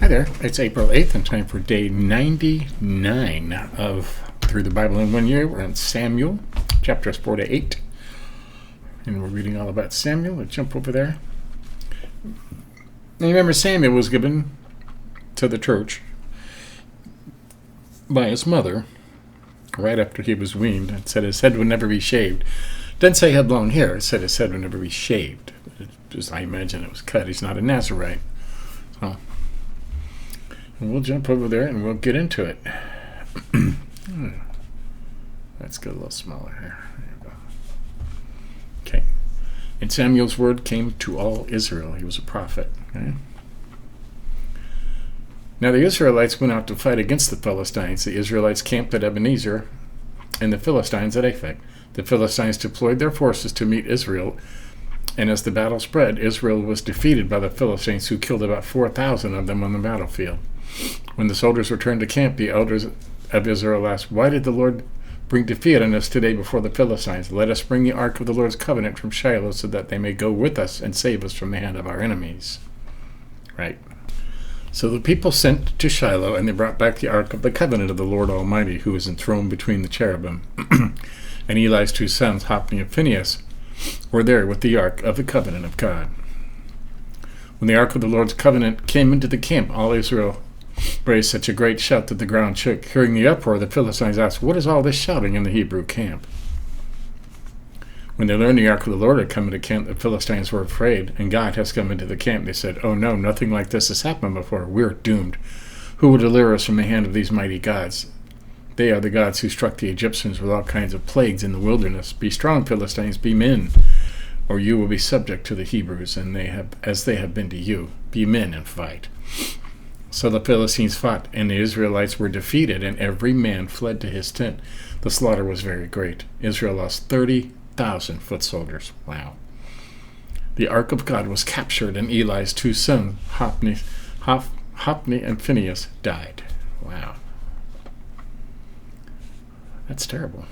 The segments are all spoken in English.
Hi there, it's April 8th and time for day 99 of Through the Bible in 1 Year. We're on Samuel, chapters 4 to 8. And we're reading all about Samuel. Let's jump over there. And remember, Samuel was given to the church by his mother right after he was weaned and said his head would never be shaved. Didn't say he had long hair, it said his head would never be shaved. Just, I imagine it was cut. He's not a Nazarite. So we'll jump over there and we'll get into it. Let's get a little smaller here. There you go. Okay. And Samuel's word came to all Israel. He was a prophet. Okay? Now the Israelites went out to fight against the Philistines. The Israelites camped at Ebenezer and the Philistines at Aphek. The Philistines deployed their forces to meet Israel, and as the battle spread, Israel was defeated by the Philistines, who killed about 4,000 of them on the battlefield. When the soldiers returned to camp, the elders of Israel asked, "Why did the Lord bring defeat on us today before the Philistines? Let us bring the ark of the Lord's covenant from Shiloh, so that they may go with us and save us from the hand of our enemies." Right. So the people sent to Shiloh, and they brought back the ark of the covenant of the Lord Almighty, who was enthroned between the cherubim. And Eli's two sons, Hophni and Phinehas, were there with the ark of the covenant of God. When the ark of the Lord's covenant came into the camp, all Israel raised such a great shout that the ground shook. Hearing the uproar, the Philistines asked, "What is all this shouting in the Hebrew camp?" When they learned the ark of the Lord had come into camp, the Philistines were afraid, and God has come into the camp. They said, "Oh no, nothing like this has happened before. We're doomed. Who will deliver us from the hand of these mighty gods? They are the gods who struck the Egyptians with all kinds of plagues in the wilderness. Be strong, Philistines, be men, or you will be subject to the Hebrews, and as they have been to you. Be men and fight." So the Philistines fought, and the Israelites were defeated, and every man fled to his tent. The slaughter was very great. Israel lost 30,000 foot soldiers. Wow. The ark of God was captured, and Eli's two sons, Hophni and Phinehas, died. Wow. That's terrible.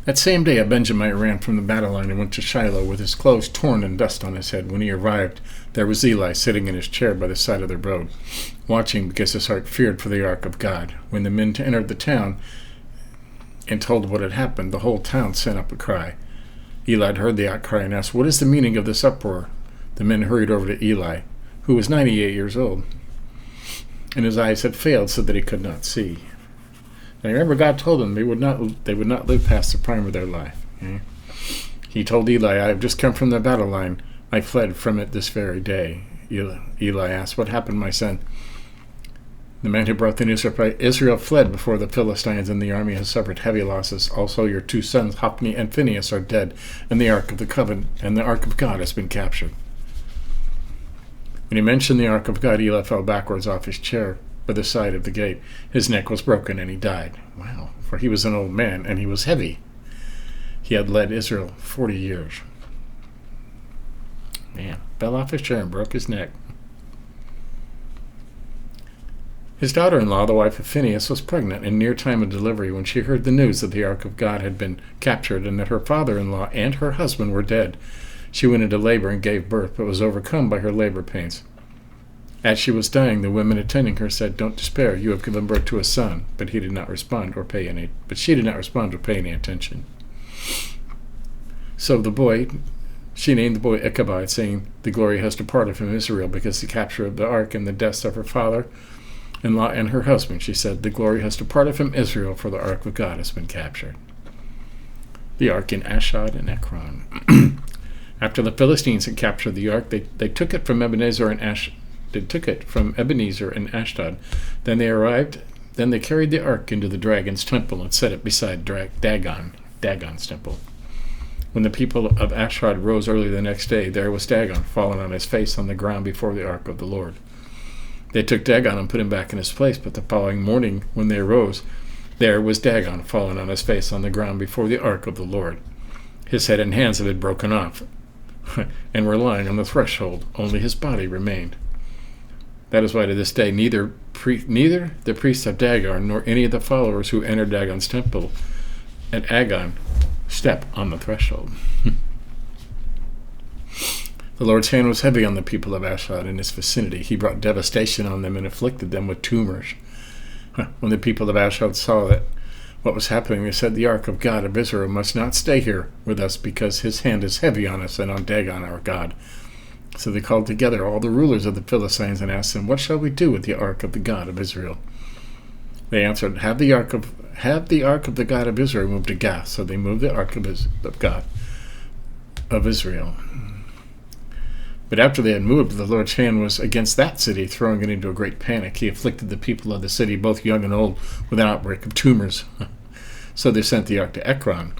That same day, a Benjamite ran from the battle line and went to Shiloh with his clothes torn and dust on his head. When he arrived, there was Eli sitting in his chair by the side of the road, watching because his heart feared for the ark of God. When the men entered the town and told what had happened, the whole town sent up a cry. Eli had heard the outcry and asked, "What is the meaning of this uproar?" The men hurried over to Eli, who was 98 years old, and his eyes had failed so that he could not see. Now remember, God told them they would not live past the prime of their life. Okay? He told Eli, "I have just come from the battle line. I fled from it this very day." Eli asked, "What happened, my son?" "The man who brought the news of Israel fled before the Philistines, and the army has suffered heavy losses. Also your two sons, Hophni and Phinehas, are dead, and the ark of the covenant and the ark of God has been captured." When he mentioned the ark of God, Eli fell backwards off his chair by the side of the gate. His neck was broken, and he died. Wow, for he was an old man, and he was heavy. He had led Israel 40 years. Man, fell off his chair and broke his neck. His daughter-in-law, the wife of Phinehas, was pregnant and near time of delivery when she heard the news that the ark of God had been captured and that her father-in-law and her husband were dead. She went into labor and gave birth, but was overcome by her labor pains. As she was dying, the women attending her said, "Don't despair, you have given birth to a son." But she did not respond or pay any attention. So she named the boy Ichabod, saying, "The glory has departed from Israel because the capture of the ark and the deaths of her father-in-law and her husband." She said, "The glory has departed from Israel, for the ark of God has been captured." The ark in Ashdod and Ekron. After the Philistines had captured the ark, they took it from Ebenezer and Ashdod. Then they carried the ark into the dragon's temple and set it beside Dagon's temple. When the people of Ashdod rose early the next day, there was Dagon fallen on his face on the ground before the ark of the Lord. They took Dagon and put him back in his place, but the following morning when they arose, there was Dagon fallen on his face on the ground before the ark of the Lord. His head and hands had been broken off and were lying on the threshold. Only his body remained. That is why to this day neither the priests of Dagon nor any of the followers who entered Dagon's temple at Agon step on the threshold. The Lord's hand was heavy on the people of Ashdod and its vicinity. He brought devastation on them and afflicted them with tumors. When the people of Ashdod saw that what was happening, they said, "The ark of God of Israel must not stay here with us, because his hand is heavy on us and on Dagon our God." So they called together all the rulers of the Philistines and asked them, "What shall we do with the ark of the God of Israel?" They answered, Have the ark of the God of Israel moved to Gath." So they moved the ark of God of Israel. But after they had moved, the Lord's hand was against that city, throwing it into a great panic. He afflicted the people of the city, both young and old, with an outbreak of tumors. So they sent the ark to Ekron.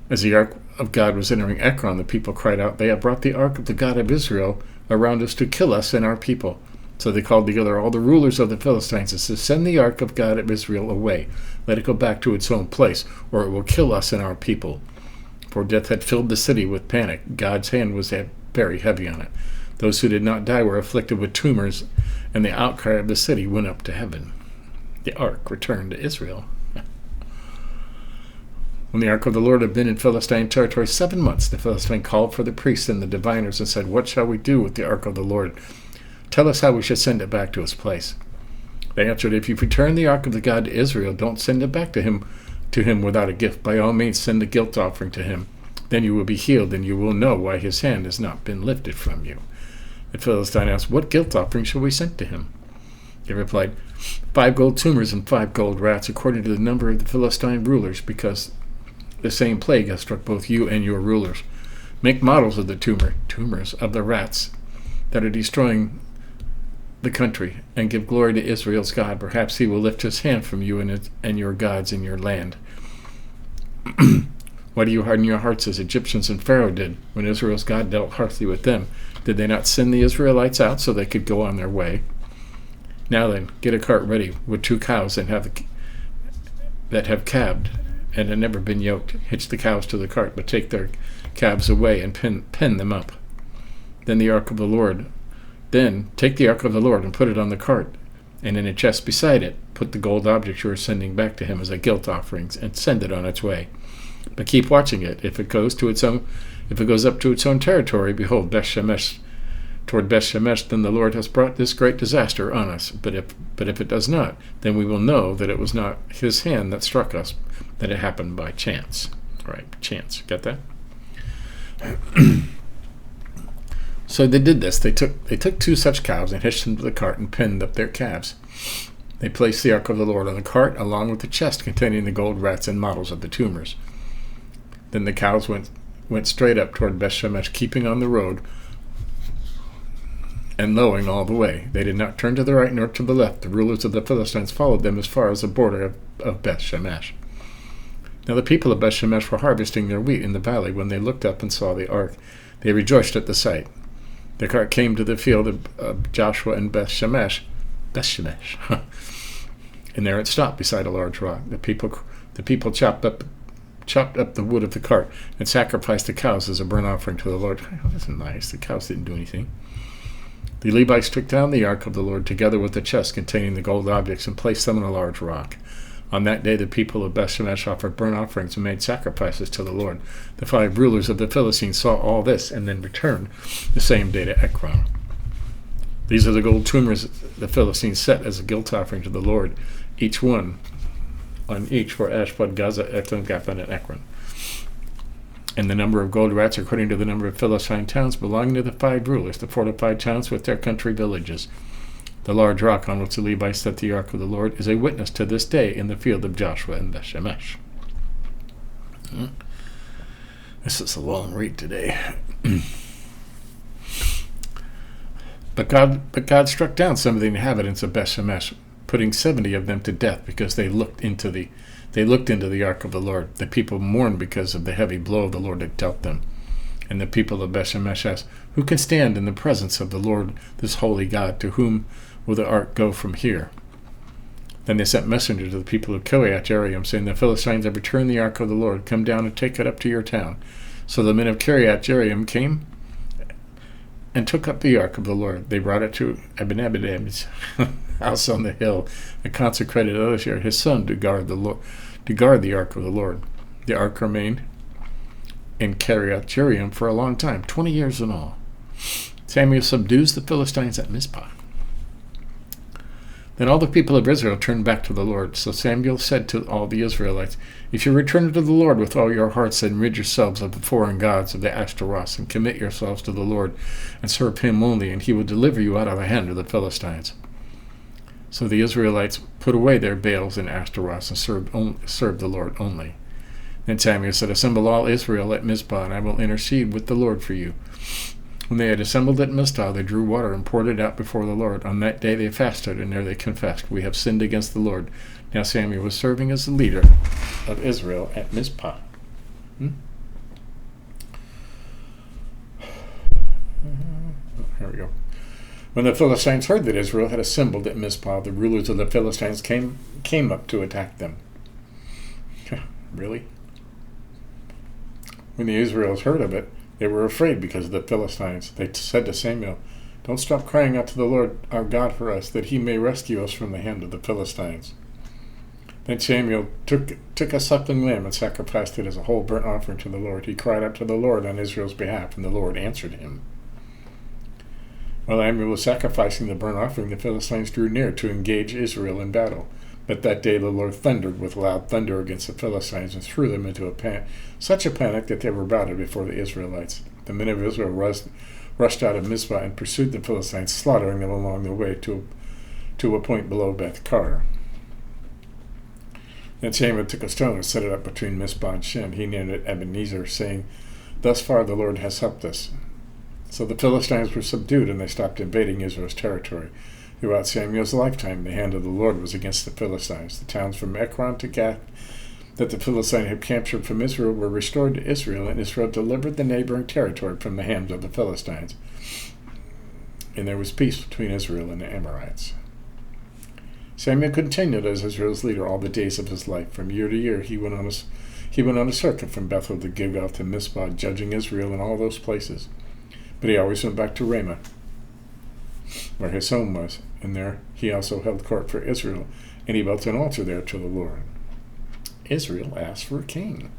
As the ark of God was entering Ekron, the people cried out, "They have brought the ark of the God of Israel around us to kill us and our people." So they called together all the rulers of the Philistines and said, "Send the ark of God of Israel away. Let it go back to its own place, or it will kill us and our people." For death had filled the city with panic. God's hand was very heavy on it. Those who did not die were afflicted with tumors, and the outcry of the city went up to heaven. The ark returned to Israel. When the ark of the Lord had been in Philistine territory 7 months, the Philistine called for the priests and the diviners and said, "What shall we do with the ark of the Lord? Tell us how we should send it back to its place." They answered, "If you return the ark of the God to Israel, don't send it back to him without a gift. By all means, send a guilt offering to him. Then you will be healed, and you will know why his hand has not been lifted from you." The Philistine asked, "What guilt offering shall we send to him?" They replied, 5 gold tumors and 5 gold rats, according to the number of the Philistine rulers, because the same plague has struck both you and your rulers. Make models of the tumors of the rats that are destroying the country, and give glory to Israel's God. Perhaps he will lift his hand from you and your gods in your land. Why do you harden your hearts as Egyptians and Pharaoh did when Israel's God dealt harshly with them? Did they not send the Israelites out so they could go on their way? Now then, get a cart ready with 2 cows that have calved and have never been yoked. Hitch the cows to the cart, but take their calves away and pen them up. Then take the ark of the Lord and put it on the cart, and in a chest beside it, put the gold object you are sending back to him as a guilt offering, and send it on its way. But keep watching it. If it goes up to its own territory, behold, toward Beth-Shemesh, then the Lord has brought this great disaster on us. But if it does not, then we will know that it was not his hand that struck us, that it happened by chance. All right, chance. Got that? So they did this. They took 2 such cows and hitched them to the cart and pinned up their calves. They placed the ark of the Lord on the cart, along with the chest containing the gold rats and models of the tumors. Then the cows went straight up toward Beth-Shemesh, keeping on the road and lowing all the way. They did not turn to the right nor to the left. The rulers of the Philistines followed them as far as the border of Beth-Shemesh. Now the people of Beth-Shemesh were harvesting their wheat in the valley. When they looked up and saw the ark, they rejoiced at the sight. The cart came to the field of Joshua and Beth-Shemesh, and there it stopped beside a large rock. The people chopped up the wood of the cart and sacrificed the cows as a burnt offering to the Lord. Oh, that's nice. The cows didn't do anything. The Levites took down the ark of the Lord together with the chest containing the gold objects and placed them on a large rock. On that day the people of Beth-Shemesh offered burnt offerings and made sacrifices to the Lord. The 5 rulers of the Philistines saw all this and then returned the same day to Ekron. These are the gold tumors the Philistines set as a guilt offering to the Lord, each one on each for Ashbud, Gaza, Ekron, Gaphon, and Ekron. And the number of gold rats according to the number of Philistine towns belonging to the 5 rulers, the fortified towns with their country villages. The large rock on which the Levites set the ark of the Lord is a witness to this day in the field of Joshua and Beth-Shemesh. This is a long read today. But God struck down some of the inhabitants of Beth-Shemesh, putting 70 of them to death because they looked into the ark of the Lord. The people mourned because of the heavy blow the Lord had dealt them. And the people of Beth-Shemesh asked, "Who can stand in the presence of the Lord, this holy God? To whom will the ark go from here?" Then they sent messengers to the people of Kiriath-Jearim, saying, "The Philistines have returned the ark of the Lord. Come down and take it up to your town." So the men of Kiriath-Jearim came and took up the ark of the Lord. They brought it to Abinadab's house on the hill, and consecrated Eleazar his son to guard the ark of the Lord. The ark remained in Kiriath-Jearim for a long time, 20 years in all. Samuel subdues the Philistines at Mizpah. Then all the people of Israel turned back to the Lord. So Samuel said to all the Israelites, "If you return to the Lord with all your hearts, and rid yourselves of the foreign gods of the Ashtaroths, and commit yourselves to the Lord, and serve him only, and he will deliver you out of the hand of the Philistines." So the Israelites put away their Baals and Ashtaroths, and served the Lord only. Then Samuel said, "Assemble all Israel at Mizpah, and I will intercede with the Lord for you." When they had assembled at Mizpah, they drew water and poured it out before the Lord. On that day they fasted, and there they confessed, "We have sinned against the Lord." Now Samuel was serving as the leader of Israel at Mizpah. Here we go. When the Philistines heard that Israel had assembled at Mizpah, the rulers of the Philistines came up to attack them. Really? When the Israelites heard of it, they were afraid because of the Philistines. They said to Samuel, "Don't stop crying out to the Lord our God for us, that he may rescue us from the hand of the Philistines." Then Samuel took a suckling lamb and sacrificed it as a whole burnt offering to the Lord. He cried out to the Lord on Israel's behalf, and the Lord answered him. While Samuel was sacrificing the burnt offering, the Philistines drew near to engage Israel in battle. But that day the Lord thundered with loud thunder against the Philistines and threw them into such a panic that they were routed before the Israelites. The men of Israel rushed out of Mizpah and pursued the Philistines, slaughtering them along the way to a point below Beth-kar. Then Samuel took a stone and set it up between Mizpah and Shen. He named it Ebenezer, saying, "Thus far the Lord has helped us." So the Philistines were subdued, and they stopped invading Israel's territory. Throughout Samuel's lifetime, the hand of the Lord was against the Philistines. The towns from Ekron to Gath that the Philistines had captured from Israel were restored to Israel, and Israel delivered the neighboring territory from the hands of the Philistines. And there was peace between Israel and the Amorites. Samuel continued as Israel's leader all the days of his life. From year to year, he went on a circuit from Bethel to Gilgal to Mizpah, judging Israel in all those places. But he always went back to Ramah, where his home was, and there he also held court for Israel, and he built an altar there to the Lord. Israel asked for a king.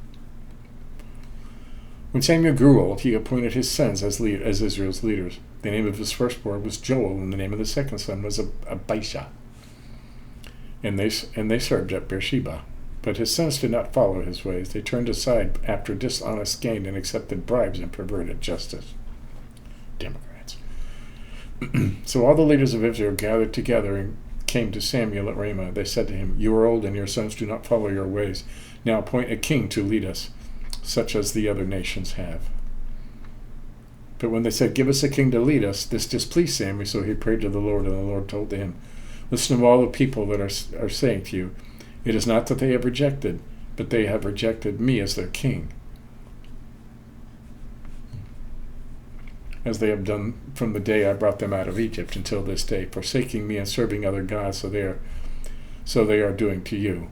When Samuel grew old, he appointed his sons as Israel's leaders. The name of his firstborn was Joel, and the name of the second son was Abishai. And they served at Beersheba. But his sons did not follow his ways. They turned aside after dishonest gain and accepted bribes and perverted justice. Democrats. So all the leaders of Israel gathered together and came to Samuel at Ramah. They said to him, "You are old, and your sons do not follow your ways. Now appoint a king to lead us, such as the other nations have." But when they said, "Give us a king to lead us," this displeased Samuel, so he prayed to the Lord, and the Lord told to him, "Listen to all the people that are saying to you, it is not that they have rejected, but they have rejected me as their king, as they have done from the day I brought them out of Egypt until this day, forsaking me and serving other gods, so they are doing to you.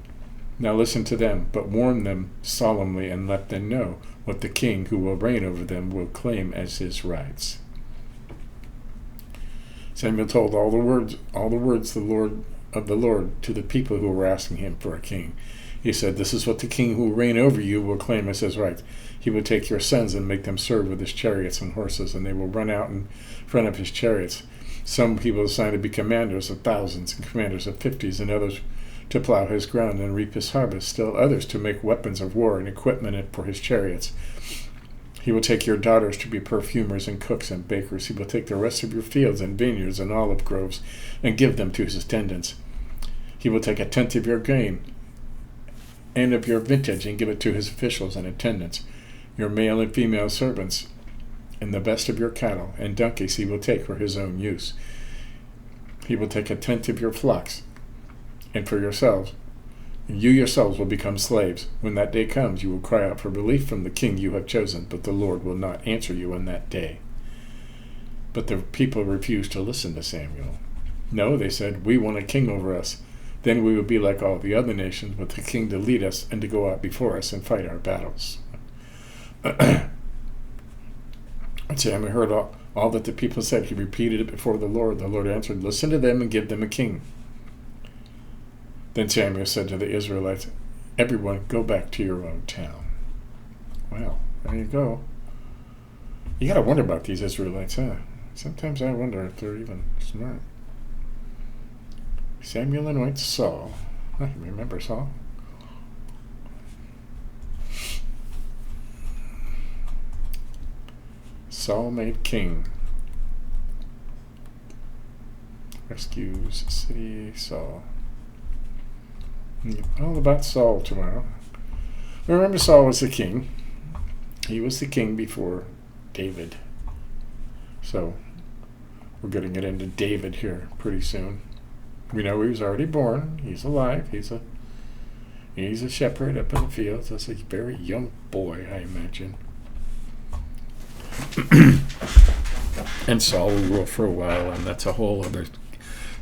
Now listen to them, but warn them solemnly, and let them know what the king who will reign over them will claim as his rights." Samuel told all the words of the Lord to the people who were asking him for a king. He said, "This is what the king who will reign over you will claim as his rights. He will take your sons and make them serve with his chariots and horses, and they will run out in front of his chariots. Some he will assign to be commanders of thousands and commanders of 50s, and others to plow his ground and reap his harvest, still others to make weapons of war and equipment for his chariots. He will take your daughters to be perfumers and cooks and bakers. He will take the rest of your fields and vineyards and olive groves and give them to his attendants. He will take a tenth of your grain and of your vintage and give it to his officials and attendants. Your male and female servants and the best of your cattle and donkeys he will take for his own use. He will take a tenth of your flocks, and for yourselves, you yourselves will become slaves. When that day comes, you will cry out for relief from the king you have chosen, but the Lord will not answer you on that day." But the people refused to listen to Samuel. "No," they said, "we want a king over us. Then we will be like all the other nations, with a king to lead us and to go out before us and fight our battles." When Samuel heard all that the people said, he repeated it before the Lord. The Lord answered, "Listen to them and give them a king." Then Samuel said to the Israelites, "Everyone go back to your own town." Well, There you go. You gotta wonder about these Israelites, huh? Sometimes I wonder if they're even smart. Samuel anoints Saul. I can remember Saul. Saul made king. Rescues city Saul. All about Saul tomorrow. Remember, Saul was the king. He was the king before David. So we're going to get into David here pretty soon. We know he was already born. He's alive. He's a shepherd up in the fields. That's a very young boy, I imagine. And Saul will rule for a while, and that's a whole other...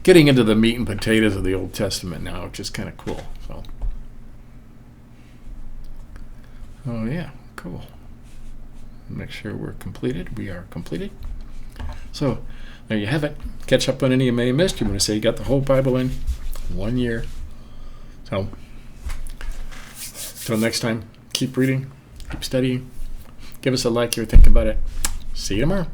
Getting into the meat and potatoes of the Old Testament now, which is kind of cool. So, oh yeah, cool. Make sure we're completed. We are completed. So there you have it. Catch up on any you may have missed. You want to say you got the whole Bible in 1 year. So until next time, keep reading, keep studying. Give us a like if you think about it. See you tomorrow.